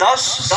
10,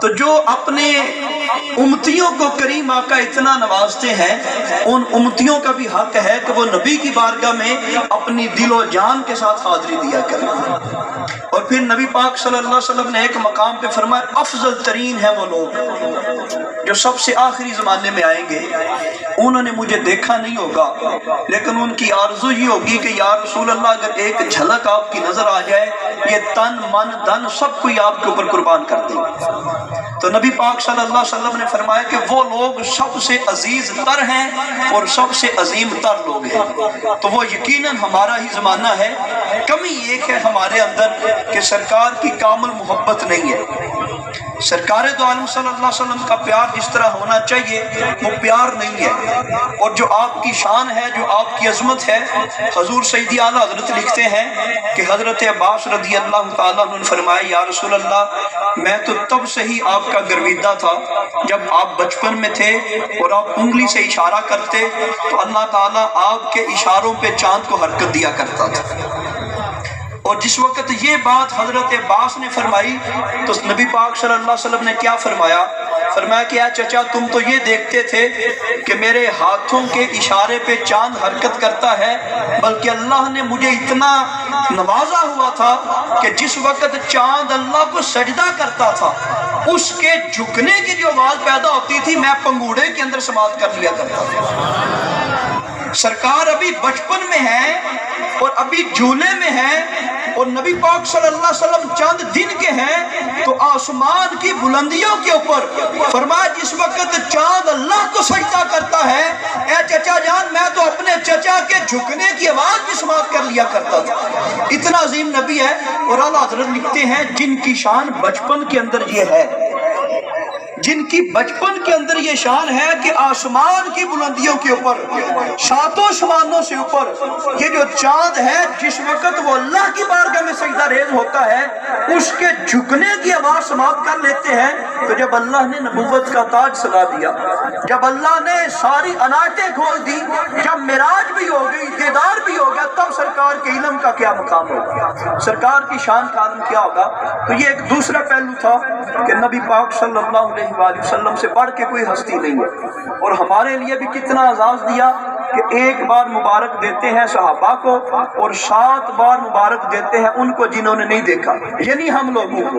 تو جو اپنے امتیوں کو کریم آقا اتنا نوازتے ہیں، ان امتیوں کا بھی حق ہے کہ وہ نبی کی بارگاہ میں اپنی دل و جان کے ساتھ حاضری دیا کریں۔ اور پھر نبی پاک صلی اللہ علیہ وسلم نے ایک مقام پہ فرمایا افضل ترین ہے وہ لوگ جو سب سے آخری زمانے میں آئیں گے، انہوں نے مجھے دیکھا نہیں ہوگا لیکن ان کی آرزو یہ ہوگی کہ یا رسول اللہ اگر ایک جھلک آپ کی نظر آ جائے، یہ تن من دن سب کوئی آپ کے اوپر قربان کر دیں۔ تو نبی پاک صلی اللہ علیہ وسلم نے فرمایا کہ وہ لوگ سب سے عزیز تر ہیں اور سب سے عظیم تر لوگ ہیں۔ تو وہ یقیناً ہمارا ہی زمانہ ہے۔ کمی ایک ہے ہمارے اندر کہ سرکار کی کامل محبت نہیں ہے۔ سرکار دو عالم صلی اللہ علیہ وسلم کا پیار جس طرح ہونا چاہیے وہ پیار نہیں ہے، اور جو آپ کی شان ہے، جو آپ کی عظمت ہے، حضور سیدی اعلیٰ حضرت لکھتے ہیں کہ حضرت عباس رضی اللہ تعالیٰ عنہ نے فرمایا یا رسول اللہ میں تو تب سے ہی آپ کا گرویدہ تھا جب آپ بچپن میں تھے اور آپ انگلی سے اشارہ کرتے تو اللہ تعالیٰ آپ کے اشاروں پہ چاند کو حرکت دیا کرتا تھا۔ اور جس وقت یہ بات حضرت عباس نے فرمائی تو نبی پاک صلی اللہ علیہ وسلم نے کیا فرمایا؟ فرمایا کہ اے چچا تم تو یہ دیکھتے تھے کہ میرے ہاتھوں کے اشارے پہ چاند حرکت کرتا ہے، بلکہ اللہ نے مجھے اتنا نوازا ہوا تھا کہ جس وقت چاند اللہ کو سجدہ کرتا تھا اس کے جھکنے کی جو آواز پیدا ہوتی تھی میں پنگوڑے کے اندر سماعت کر لیا کرتا تھا۔ سرکار ابھی بچپن میں ہے اور ابھی جھولے میں ہے، اور نبی پاک صلی اللہ علیہ وسلم چند دن کے ہیں تو آسمان کی بلندیوں کے اوپر فرمایا جس وقت چاند اللہ کو سجدہ کرتا ہے، اے چچا جان میں تو اپنے چچا کے جھکنے کی آواز بھی سماعت کر لیا کرتا تھا۔ اتنا عظیم نبی ہے، اور اعلیٰ حضرت لکھتے ہیں جن کی شان بچپن کے اندر یہ ہے، جن کی بچپن کے اندر یہ شان ہے کہ آسمان کی بلندیوں کے اوپر ساتوں آسمانوں سے اوپر یہ جو چاند ہے جس وقت وہ اللہ کی بارگاہ میں سجدہ ریز ہوتا ہے اس کے جھکنے کی آواز سماعت کر لیتے ہیں۔ تو جب اللہ نے نبوت کا تاج سلا دیا، جب اللہ نے ساری عنایتیں کھول دی، جب معراج بھی ہو گئی، دیدار بھی ہو گیا، تب سرکار کے علم کا کیا مقام ہوگا، سرکار کی شان کا عالم کیا ہوگا۔ تو یہ ایک دوسرا پہلو تھا کہ نبی پاک صلی اللہ علیہ وآلہ وسلم سے بڑھ کے کوئی ہستی نہیں ہے، اور ہمارے لیے بھی کتنا اعزاز دیا کہ ایک بار مبارک دیتے ہیں صحابہ کو اور 7 بار مبارک دیتے ہیں ان کو جنہوں نے نہیں دیکھا، یعنی ہم لوگوں کو۔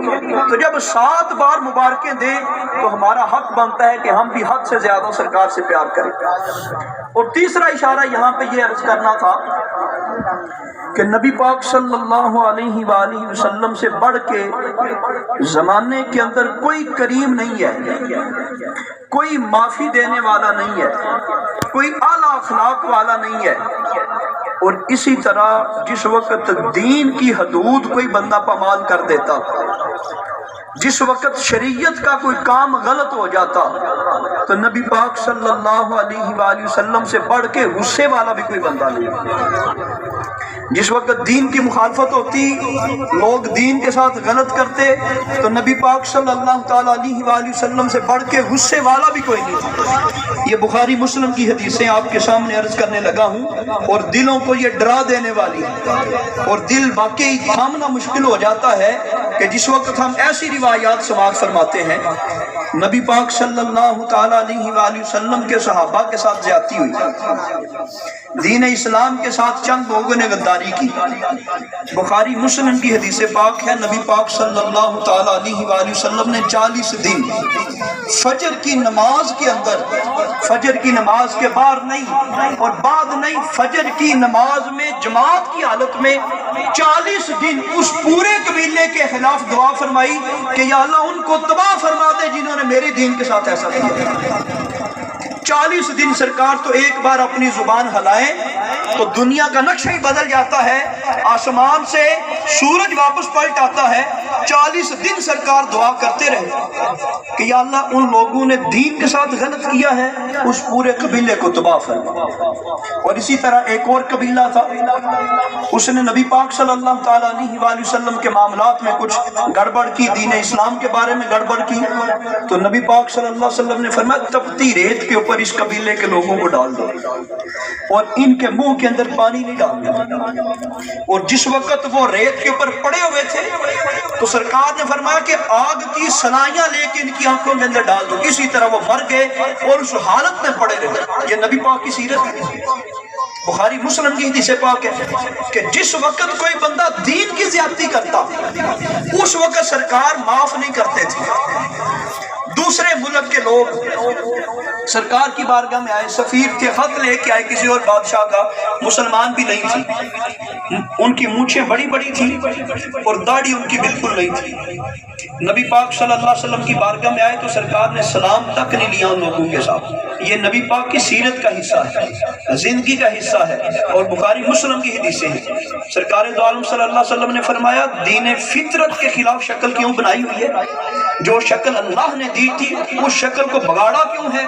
تو جب 7 بار مبارکیں دیں تو ہمارا حق بنتا ہے کہ ہم بھی حد سے زیادہ سرکار سے پیار کریں۔ اور تیسرا اشارہ یہاں پہ یہ عرض کرنا تھا کہ نبی پاک صلی اللہ علیہ وآلہ وسلم سے بڑھ کے زمانے کے اندر کوئی کریم نہیں ہے، کوئی معافی دینے والا نہیں ہے، کوئی اعلیٰ اخلاق والا نہیں ہے۔ اور اسی طرح جس وقت دین کی حدود کوئی بندہ پامال کر دیتا، جس وقت شریعت کا کوئی کام غلط ہو جاتا تو نبی پاک صلی اللہ علیہ وآلہ وسلم سے بڑھ کے غصے والا بھی کوئی بندہ نہیں۔ جس وقت دین کی مخالفت ہوتی، لوگ دین کے ساتھ غلط کرتے تو نبی پاک صلی اللہ تعالیٰ علیہ وآلہ وسلم سے بڑھ کے غصے والا بھی کوئی نہیں تھا۔ یہ بخاری مسلم کی حدیثیں آپ کے سامنے عرض کرنے لگا ہوں، اور دلوں کو یہ ڈرا دینے والی، اور دل واقعی تھامنا مشکل ہو جاتا ہے کہ جس وقت ہم ایسی روایات سماعت فرماتے ہیں نبی پاک صلی اللہ تعالیٰ علیہ وآلہ وسلم کے صحابہ کے ساتھ زیادتی ہوئی، دین اسلام کے ساتھ چند لوگوں نے غداری کی۔ بخاری مسلم کی حدیث پاک ہے نبی پاک صلی اللہ تعالیٰ علیہ وآلہ وسلم نے 40 دن فجر کی نماز کے اندر، فجر کی نماز کے بعد نہیں اور بعد نہیں، فجر کی نماز میں جماعت کی حالت میں 40 دن اس پورے قبیلے کے خلاف دعا فرمائی کہ یا اللہ ان کو تباہ فرما دے جنہوں نے میرے دین کے ساتھ ایسا کیا۔ 40 دن سرکار تو ایک بار اپنی زبان ہلائیں تو دنیا کا نقشہ ہی بدل جاتا ہے، آسمان سے سورج واپس پلٹ آتا ہے۔ 40 دن سرکار دعا کرتے رہے کہ یا اللہ ان لوگوں نے دین کے ساتھ غلط کیا ہے، اس پورے قبیلے کو تباہ فرما۔ اور اسی طرح ایک اور قبیلہ تھا، اس نے نبی پاک صلی اللہ تعالیٰ علیہ وآلہ وسلم کے معاملات میں کچھ گڑبڑ کی، دین اسلام کے بارے میں گڑبڑ کی، تو نبی پاک صلی اللہ علیہ وسلم نے فرمایا تپتی ریت کے اوپر اس قبیلے کے لوگوں کو ڈال دو اور ان کے منہ کے اندر پانی نہیں ڈالنا. اور جس وقت وہ ریت کے اوپر پڑے ہوئے تھے تو سرکار نے فرمایا کہ آگ کی سلائیاں لے کے ان کی آنکھوں کے اندر ڈال دو. اسی طرح وہ مر گئے اور اس حالت میں پڑے رہے. یہ نبی پاک کی سیرت ہے. بخاری مسلم کی حدیث پاک ہے کہ جس وقت کوئی بندہ دین کی زیادتی کرتا اس وقت سرکار معاف نہیں کرتے تھے. دوسرے ملک کے لوگ سرکار کی بارگاہ میں آئے, سفیر کے خط لے کے آئے کسی اور بادشاہ کا, مسلمان بھی نہیں تھی, ان کی مونچھیں بڑی بڑی تھی اور داڑھی ان کی بالکل نہیں تھی. نبی پاک صلی اللہ علیہ وسلم کی بارگاہ میں آئے تو سرکار نے سلام تک نہیں لیا ان لوگوں کے ساتھ. یہ نبی پاک کی سیرت کا حصہ ہے, زندگی کا حصہ ہے, اور بخاری مسلم کی حدیثیں ہیں. سرکار دو عالم صلی اللہ علیہ وسلم نے فرمایا دین فطرت کے خلاف شکل کیوں بنائی ہوئی ہے؟ جو شکل اللہ نے دی تھی اس شکل کو بگاڑا کیوں ہے؟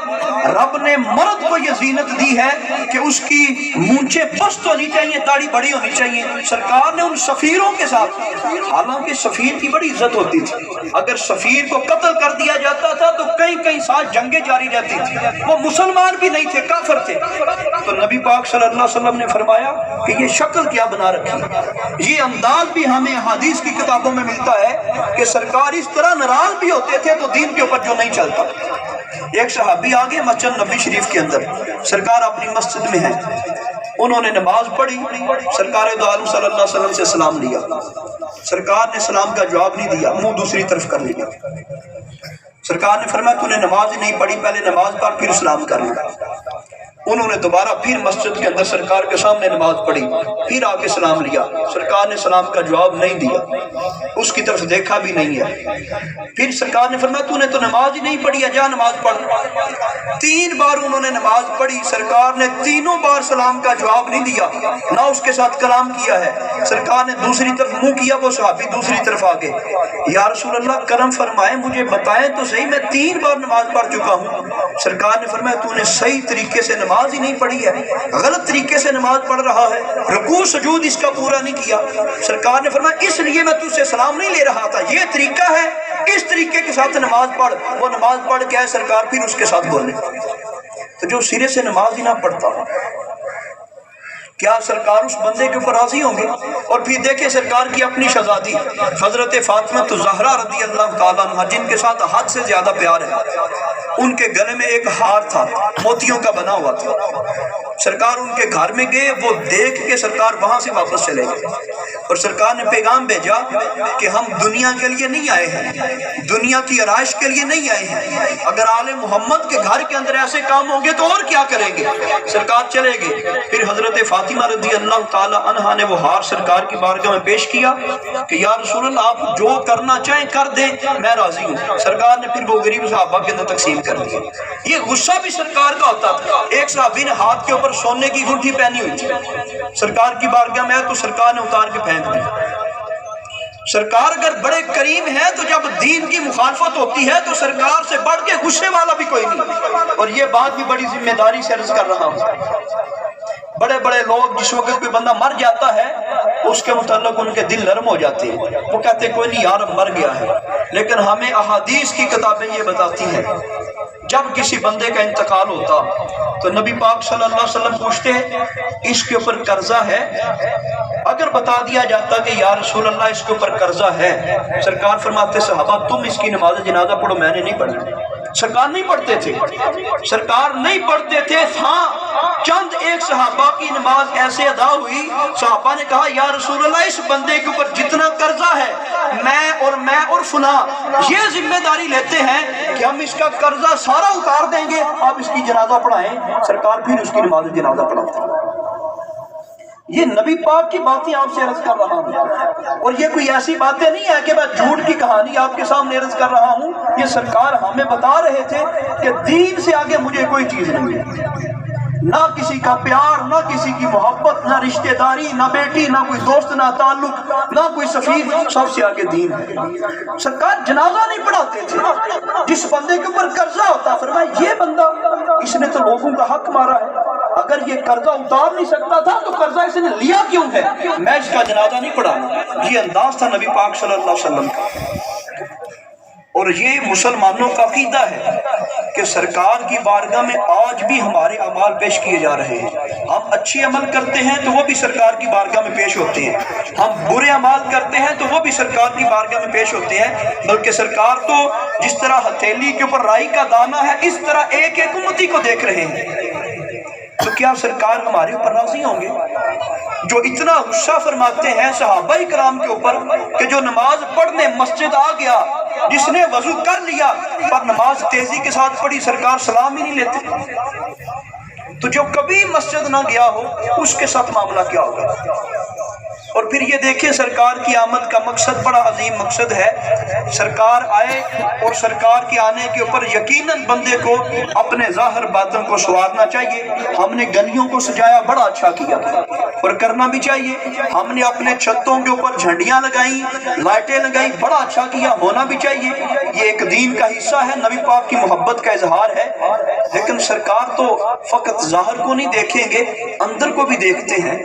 رب نے مرد کو یہ زینت دی ہے کہ اس کی مونچھیں پست ہونی چاہیے, داڑھی بڑی ہونی چاہیے. سرکار نے ان سفیروں کے ساتھ, حالانکہ سفیر کی بڑی عزت ہوتی تھی, اگر سفیر کو قتل کر دیا جاتا تھا تو کئی سال جنگیں جاری رہتی تھی. وہ مسلمان بھی نہیں تھے, کافر تھے. تو نبی پاک صلی اللہ علیہ وسلم نے فرمایا کہ یہ شکل کیا بنا رکھی. یہ انداز بھی ہمیں حدیث کی کتابوں میں ملتا ہے کہ سرکار اس طرح ناراض بھی ہوتے تھے تو دین کے اوپر جو نہیں چلتا. ایک صحابی آگے مسجد نبی شریف کے اندر, سرکار اپنی مسجد میں ہیں, انہوں نے نماز پڑھی, سرکار دو عالم صلی اللہ علیہ وسلم سے سلام لیا. سرکار نے سلام کا جواب نہیں دیا, منہ دوسری طرف کر لیا. سرکار نے فرمایا تو نے نماز ہی نہیں پڑھی, پہلے نماز پڑھ پھر سلام کر لیا. انہوں نے دوبارہ پھر مسجد کے اندر سرکار کے سامنے نماز پڑھی, پھر آ کے سلام لیا. سرکار نے سلام کا جواب نہیں دیا, اس کی طرف دیکھا بھی نہیں ہے. پھر سرکار نے فرمایا تو نے تو نماز ہی نہیں پڑھی ہے, جا نماز پڑھ. 3 بار انہوں نے نماز پڑھی, سرکار نے تینوں بار سلام کا جواب نہیں دیا, نہ اس کے ساتھ کلام کیا ہے. سرکار نے دوسری طرف منہ کیا, وہ صحابی دوسری طرف آگے, یا رسول اللہ کرم فرمائے مجھے بتائیں تو صحیح, میں 3 بار نماز پڑھ چکا ہوں. سرکار نے فرمایا تو نے صحیح طریقے سے نماز ہی نہیں پڑھی ہے, غلط طریقے سے نماز پڑھ رہا ہے, رکوع سجود اس کا پورا نہیں کیا. سرکار نے فرمایا اس لیے میں تجھ سے سلام نہیں لے رہا تھا, یہ طریقہ ہے, اس طریقے کے ساتھ نماز پڑھ. وہ نماز پڑھ کے آئے, سرکار پھر اس کے ساتھ بولے. تو جو سرے سے نماز ہی نہ پڑھتا, کیا سرکار اس بندے کے اوپر راضی ہوں گے؟ اور پھر دیکھیں سرکار کی اپنی شہزادی حضرت فاطمہ الزہرا رضی اللہ تعالیٰ عنہ, جن کے ساتھ حد سے زیادہ پیار ہے, ان کے گلے میں ایک ہار تھا, موتیوں کا بنا ہوا تھا. سرکار ان کے گھر میں گئے, وہ دیکھ کے سرکار وہاں سے واپس چلے گئے, اور سرکار نے پیغام بھیجا کہ ہم دنیا کے لیے نہیں آئے ہیں, دنیا کی آرائش کے لیے نہیں آئے ہیں. اگر آل محمد کے گھر کے اندر ایسے کام ہوں گے تو اور کیا کریں گے. سرکار چلے گئے. پھر حضرت فاطمہ رضی اللہ تعالی عنہا نے وہ ہار سرکار کی بارگاہ میں پیش کیا کہ یا رسول اللہ آپ جو کرنا چاہیں کر دیں, میں راضی ہوں. سرکار نے پھر وہ غریب صحابہ کے اندر تقسیم کر دیا. یہ غصہ بھی سرکار کا ہوتا تھا. ایک صحابی نے ہاتھ کے اوپر سونے کی انگوٹھی پہنی ہوئی تھی, سرکار کی بارگاہ میں تو سرکار نے اتار کے پھینک دی. سرکار اگر بڑے کریم ہے تو جب دین کی مخالفت ہوتی ہے تو سرکار سے بڑھ کے غصے والا بھی کوئی نہیں. اور یہ بات بھی بڑی ذمہ داری سے عرض کر رہا ہوں. بڑے بڑے لوگ جس وقت کوئی بندہ مر جاتا ہے اس کے متعلق ان کے دل نرم ہو جاتے ہیں, وہ کہتے ہیں کوئی نہیں یار مر گیا ہے. لیکن ہمیں احادیث کی کتابیں یہ بتاتی ہیں جب کسی بندے کا انتقال ہوتا تو نبی پاک صلی اللہ علیہ وسلم پوچھتے اس کے اوپر قرضہ ہے؟ اگر بتا دیا جاتا کہ یا رسول اللہ اس کے اوپر قرضہ ہے, سرکار فرماتے صحابہ تم اس کی نماز جنازہ پڑھو, میں نے نہیں پڑھی. سرکار نہیں پڑھتے تھے, سرکار نہیں پڑھتے تھے. ہاں چند ایک صحابہ کی نماز ایسے ادا ہوئی, صحابہ نے کہا یا رسول اللہ اس بندے کے اوپر جتنا قرضہ ہے میں اور فلاں یہ ذمہ داری لیتے ہیں کہ ہم اس کا قرضہ سارا اتار دیں گے, آپ اس کی جنازہ پڑھائیں. سرکار پھر اس کی نماز جنازہ پڑھاتے ہیں. یہ نبی پاک کی باتیں آپ سے عرض کر رہا ہوں, اور یہ کوئی ایسی باتیں نہیں ہے کہ میں جھوٹ کی کہانی آپ کے سامنے عرض کر رہا ہوں. یہ سرکار ہمیں بتا رہے تھے کہ دین سے آگے مجھے کوئی چیز نہیں ہے, نہ کسی کا پیار, نہ کسی کی محبت, نہ رشتہ داری, نہ بیٹی, نہ کوئی دوست, نہ تعلق, نہ کوئی سفیر, سب سے آگے دین ہے. سرکار جنازہ نہیں پڑھاتے تھے. جس بندے کے اوپر قرضہ ہوتا فرمایا یہ بندہ اس نے تو لوگوں کا حق مارا ہے, اگر یہ قرضہ اتار نہیں سکتا تھا تو قرضہ اس نے لیا کیوں ہے, میں اس کا جنازہ نہیں پڑھا. یہ انداز تھا نبی پاک صلی اللہ علیہ وسلم کا. اور یہ مسلمانوں کا عقیدہ ہے کہ سرکار کی بارگاہ میں آج بھی ہمارے اعمال پیش کیے جا رہے ہیں۔ ہم اچھے عمل کرتے ہیں تو وہ بھی سرکار کی بارگاہ میں پیش ہوتے ہیں، ہم برے عمال کرتے ہیں تو وہ بھی سرکار کی بارگاہ میں پیش ہوتے ہیں۔ بلکہ سرکار تو جس طرح ہتھیلی کے اوپر رائی کا دانہ ہے، اس طرح ایک ایک امتی کو دیکھ رہے ہیں۔ تو کیا سرکار ہمارے اوپر راضی ہوں گے؟ جو اتنا غصہ فرماتے ہیں صحابہ کرام کے اوپر کہ جو نماز پڑھنے مسجد آ گیا، جس نے وضو کر لیا پر نماز تیزی کے ساتھ پڑھی، سرکار سلام ہی نہیں لیتے۔ تو جو کبھی مسجد نہ گیا ہو اس کے ساتھ معاملہ کیا ہوگا؟ اور پھر یہ دیکھیں سرکار کی آمد کا مقصد بڑا عظیم مقصد ہے۔ سرکار آئے اور سرکار کے آنے کے اوپر یقیناً بندے کو اپنے ظاہر باطن کو سنوارنا چاہیے۔ ہم نے گلیوں کو سجایا، بڑا اچھا کیا اور کرنا بھی چاہیے۔ ہم نے اپنے چھتوں کے اوپر جھنڈیاں لگائیں، لائٹیں لگائیں، بڑا اچھا کیا، ہونا بھی چاہیے۔ یہ ایک دین کا حصہ ہے، نبی پاک کی محبت کا اظہار ہے۔ لیکن سرکار تو فقط ظاہر کو نہیں دیکھیں گے، اندر کو بھی دیکھتے ہیں۔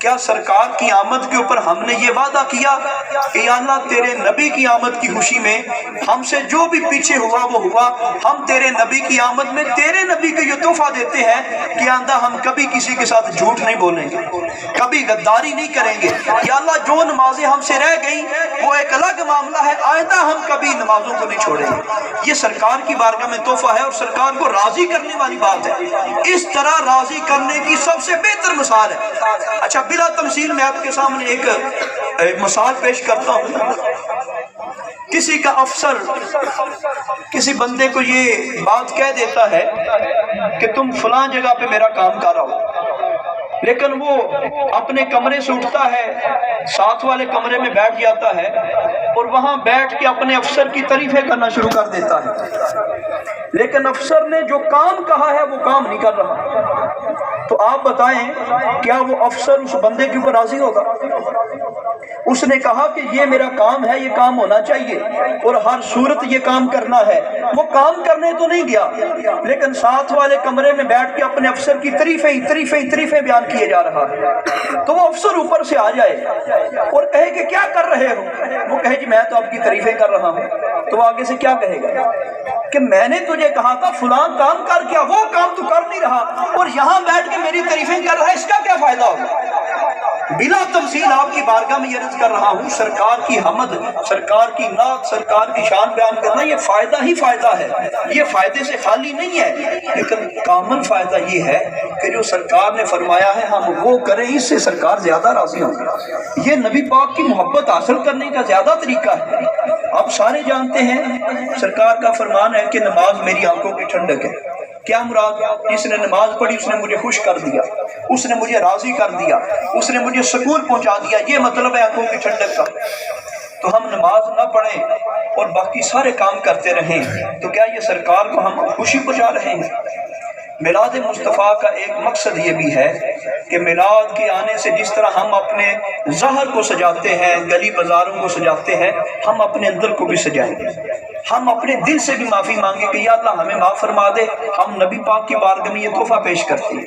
کیا سرکار کی آمد کے اوپر ہم نے یہ وعدہ کیا کہ یا اللہ تیرے نبی کی آمد کی خوشی میں ہم سے جو بھی پیچھے ہوا وہ ہوا، ہم تیرے نبی کی آمد میں تیرے نبی کو یہ تحفہ دیتے ہیں کہ آئندہ ہم کبھی کسی کے ساتھ جھوٹ نہیں بولیں گے، کبھی غداری نہیں کریں گے۔ یا اللہ جو نمازیں ہم سے رہ گئیں وہ ایک الگ معاملہ ہے، آئندہ ہم کبھی نمازوں کو نہیں چھوڑیں گے۔ یہ سرکار کی بارگاہ میں تحفہ ہے اور سرکار کو راضی کرنے والی بات ہے۔ اس طرح راضی کرنے کی سب سے بہتر مثال ہے۔ اچھا بلا تمثیل میں آپ کے سامنے ایک مثال پیش کرتا ہوں۔ کسی کا افسر کسی بندے کو یہ بات کہہ دیتا ہے کہ تم فلاں جگہ پہ میرا کام کر رہا ہو، لیکن وہ اپنے کمرے سے اٹھتا ہے، ساتھ والے کمرے میں بیٹھ جاتا ہے اور وہاں بیٹھ کے اپنے افسر کی تعریفیں کرنا شروع کر دیتا ہے، لیکن افسر نے جو کام کہا ہے وہ کام نہیں کر رہا۔ تو آپ بتائیں کیا وہ افسر اس بندے کے اوپر راضی ہوگا؟ اس نے کہا کہ یہ میرا کام ہے، یہ کام ہونا چاہیے اور ہر صورت یہ کام کرنا ہے۔ وہ کام کرنے تو نہیں گیا، لیکن ساتھ والے کمرے میں بیٹھ کے اپنے افسر کی تعریفیں بیان کیے جا رہا ہے۔ تو وہ افسر اوپر سے آ جائے اور کہے کہ کیا کر رہے ہو؟ وہ کہے جی میں تو آپ کی تعریفیں کر رہا ہوں۔ تو وہ آگے سے کیا کہے گا کہ میں نے تجھے کہا تھا فلاں کام کر کیا، وہ کام تو کر نہیں رہا اور یہاں بیٹھ کے میری تعریفیں کر رہا ہے، اس کا کیا فائدہ ہوگا؟ بلا تمثیل آپ کی بارگاہ میں یہ عرض کر رہا ہوں، سرکار کی حمد، سرکار کی نعت، سرکار کی شان بیان کرنا یہ فائدہ ہی فائدہ ہے، یہ فائدے سے خالی نہیں ہے۔ لیکن کامن فائدہ یہ ہے کہ جو سرکار نے فرمایا ہے ہم وہ کریں، اس سے سرکار زیادہ راضی ہوں گے۔ یہ نبی پاک کی محبت حاصل کرنے کا زیادہ طریقہ ہے۔ آپ سارے جانتے ہیں سرکار کا فرمان ہے کہ نماز میری آنکھوں کی ٹھنڈک ہے۔ کیا مراد؟ جس نے نماز پڑھی اس نے مجھے خوش کر دیا، اس نے مجھے راضی کر دیا، اس نے مجھے سکون پہنچا دیا، یہ مطلب ہے آنکھوں کی ٹھنڈک کا۔ تو ہم نماز نہ پڑھیں اور باقی سارے کام کرتے رہیں تو کیا یہ سرکار کو ہم خوشی پہنچا رہے ہیں؟ میلاد مصطفیٰ کا ایک مقصد یہ بھی ہے کہ میلاد کے آنے سے جس طرح ہم اپنے ظاہر کو سجاتے ہیں، گلی بازاروں کو سجاتے ہیں، ہم اپنے اندر کو بھی سجائیں گے۔ ہم اپنے دل سے بھی معافی مانگیں کہ یا اللہ ہمیں معاف فرما دے، ہم نبی پاک کی بارگاہ میں یہ تحفہ پیش کرتے ہیں۔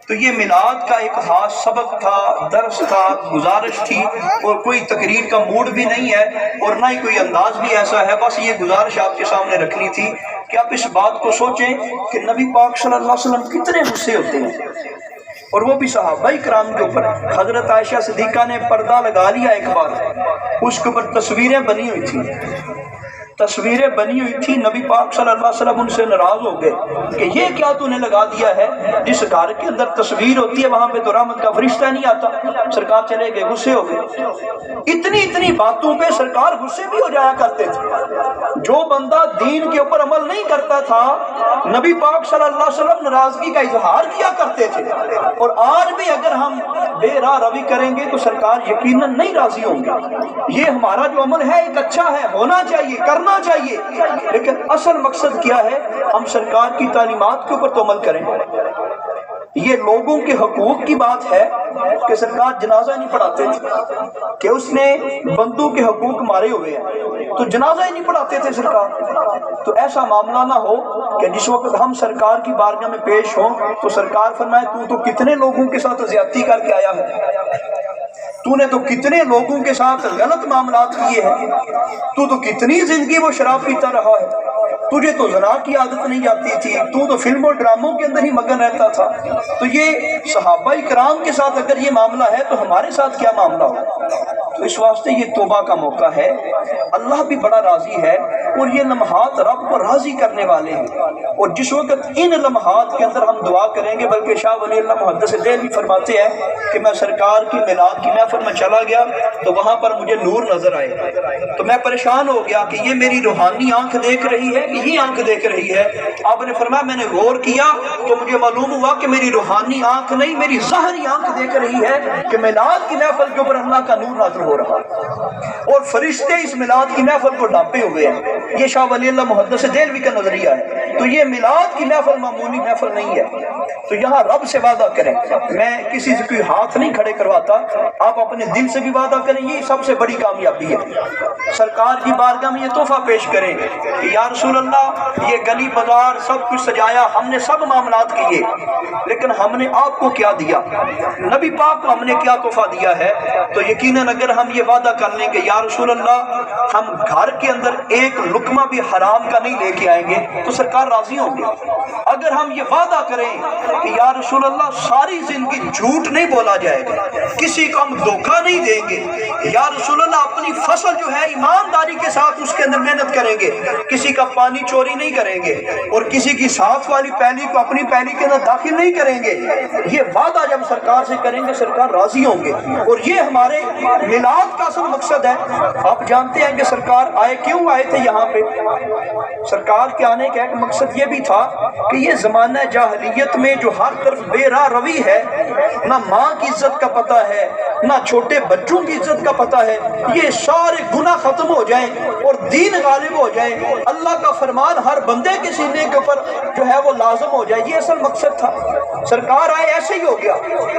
تو یہ میلاد کا ایک خاص سبق تھا، درس تھا، گزارش تھی، اور کوئی تقریر کا موڈ بھی نہیں ہے اور نہ ہی کوئی انداز بھی ایسا ہے، بس یہ گزارش آپ کے سامنے رکھنی تھی کہ آپ اس بات کو سوچیں کہ نبی پاک صلی اللہ علیہ وسلم کتنے غصے ہوتے ہیں، اور وہ بھی صحابہ کرام کے اوپر۔ حضرت عائشہ صدیقہ نے پردہ لگا لیا ایک بار، اس کے اوپر تصویریں بنی ہوئی تھیں، نبی پاک صلی اللہ علیہ وسلم ان سے ناراض ہو گئے کہ یہ کیا تو نے لگا دیا ہے، جس گھر کے اندر تصویر ہوتی ہے وہاں پہ تو رحمت کا فرشتہ نہیں آتا۔ سرکار چلے گئے، غصے ہو گئے۔ اتنی باتوں پہ سرکار غصے بھی ہو جایا کرتے تھے۔ جو بندہ دین کے اوپر عمل نہیں کرتا تھا نبی پاک صلی اللہ علیہ وسلم ناراضگی کا اظہار کیا کرتے تھے، اور آج بھی اگر ہم بے راہ روی کریں گے تو سرکار یقیناً نہیں راضی ہوں گے۔ یہ ہمارا جو عمل ہے ایک اچھا ہے، ہونا چاہیے، کرنا چاہیے، لیکن اصل مقصد کیا ہے؟ ہم سرکار کی تعلیمات کے اوپر تو عمل کریں۔ یہ لوگوں کے حقوق کی بات ہے کہ سرکار جنازہ نہیں پڑھاتے تھے کہ اس نے بندوں کے حقوق مارے ہوئے ہیں تو جنازہ ہی نہیں پڑھاتے تھے سرکار۔ تو ایسا معاملہ نہ ہو کہ جس وقت ہم سرکار کی بارگاہ میں پیش ہوں تو سرکار فرمائے تو کتنے لوگوں کے ساتھ زیادتی کر کے آیا ہے، تو نے تو کتنے لوگوں کے ساتھ غلط معاملات کیے ہیں، تو کتنی زندگی وہ شراب پیتا رہا ہے، تجھے تو زنا کی عادت نہیں آتی تھی، تو فلموں ڈراموں کے اندر ہی مگن رہتا تھا۔ تو یہ صحابہ کرام کے ساتھ اگر یہ معاملہ ہے تو ہمارے ساتھ کیا معاملہ ہو؟ تو اس واسطے یہ توبہ کا موقع ہے، اللہ بھی بڑا راضی ہے، اور یہ لمحات رب کو راضی کرنے والے ہیں۔ اور جس وقت ان لمحات کے اندر ہم دعا کریں گے، بلکہ شاہ ولی اللہ محدث دہلوی فرماتے ہیں کہ میں سرکار کی میلاد کی محفل میں چلا گیا تو وہاں پر مجھے نور نظر آئے، تو میں پریشان ہو گیا کہ یہ میری روحانی آنکھ دیکھ رہی ہے کہ یہ آنکھ دیکھ رہی ہے؟ آپ نے فرمایا میں نے غور کیا تو مجھے معلوم ہوا کہ میری روحانی آنکھ نہیں، میری ظاہری آنکھ دیکھ رہی ہے کہ میلاد کی محفل کے اوپر اللہ کا نور نازل ہو رہا، اور فرشتے اس میلاد کی محفل کو ڈانپے ہوئے ہیں۔ یہ شاہ ولی اللہ محدث دہلوی کا نظریہ ہے۔ تو یہ میلاد کی محفل معمولی محفل نہیں ہے۔ تو یہاں رب سے وعدہ کریں، میں کسی سے کوئی ہاتھ نہیں کھڑے کرواتا، آپ اپنے دل سے بھی وعدہ کریں، یہ سب سے بڑی کامیابی ہے۔ سرکار کی بارگاہ میں یہ تحفہ پیش کریں کہ یا رسول اللہ، یہ گلی بازار سب کچھ سجایا، ہم نے سب معاملات کیے، لیکن ہم نے آپ کو کیا دیا، نبی پاک کو ہم نے کیا تحفہ دیا ہے؟ تو یقیناً اگر ہم یہ وعدہ کر لیں کہ یا رسول اللہ ہم گھر کے اندر ایک لقمہ بھی حرام کا نہیں لے کے آئیں گے تو سرکار راضی ہوں گے۔ اگر ہم یہ وعدہ کریں کہ یا رسول اللہ ساری زندگی جھوٹ نہیں بولا جائے گا، کسی کو ہم دھوکہ نہیں دیں گے، یا رسول اللہ اپنی فصل جو ہے ایمانداری کے ساتھ اس کے اندر محنت کریں گے، کسی کا پانی چوری نہیں کریں گے، اور کسی کی ساتھ والی پیلی کو اپنی پیلی کے اندر داخل نہیں کریں گے، یہ وعدہ جب سرکار سے کریں گے سرکار راضی ہوں گے۔ اور یہ ہمارے میلاد کا اصل مقصد ہے۔ آپ جانتے ہیں کہ سرکار آئے کیوں آئے تھے یہاں پہ؟ سرکار کے آنے کا ایک مقصد یہ بھی تھا کہ یہ زمانہ جاہلیت میں جو ہر طرف بے راہ روی ہے، نہ ماں کی عزت کا پتہ ہے، نہ چھوٹے بچوں کی عزت کا پتہ ہے، یہ سارے گناہ ختم ہو جائیں اور دین غالب ہو جائے، اللہ کا فرمان ہر بندے کے سینے کے اوپر جو ہے وہ لازم ہو جائے، یہ اصل مقصد تھا۔ سرکار آئے ایسے ہی ہو گیا۔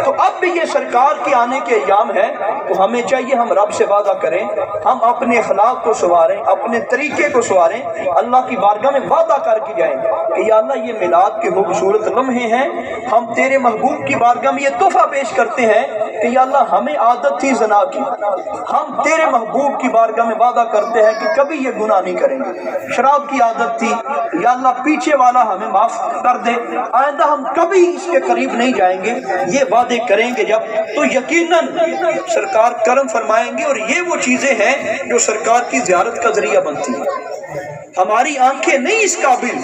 تو اب بھی یہ سرکار کے آنے کے ایام ہے، تو ہمیں چاہیے ہم رب سے وعدہ کریں، ہم اپنے اخلاق کو سنواریں، اپنے طریقے کو سنواریں، اللہ کی بارگاہ میں وعدہ کر کے جائیں کہ یا اللہ یہ میلاد کے خوبصورت لمحے ہیں، ہم تیرے محبوب کی بارگاہ میں یہ تحفہ پیش کرتے ہیں کہ یا اللہ ہمیں عادت تھی زنا کی، ہم تیرے محبوب کی بارگاہ میں وعدہ کرتے ہیں کہ کبھی یہ گناہ نہیں کریں گے، شراب کی عادت تھی، یا اللہ پیچھے والا ہمیں معاف کر دے، آئندہ ہم کبھی اس کے قریب نہیں جائیں گے، یہ وعدے کریں گے جب تو یقیناً سرکار کرم فرمائیں گے۔ اور یہ وہ چیزیں ہیں جو سرکار کی زیارت کا ذریعہ بنتی ہیں۔ ہماری آنکھیں نہیں اس قابل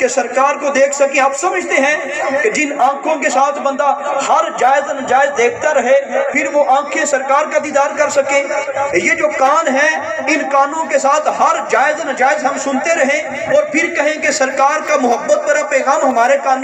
کہ سرکار کو دیکھ سکیں۔ آپ سمجھتے ہیں کہ جن آنکھوں کے ساتھ بندہ ہر جائز ناجائز دیکھتا رہے پھر وہ آنکھیں سرکار کا دیدار کر سکیں؟ یہ جو کان ہیں ان کانوں کے ساتھ ہر جائز ناجائز ہم سنتے رہیں اور پھر کہیں کہ سرکار کا محبت بھرا پیغام ہمارے کانوں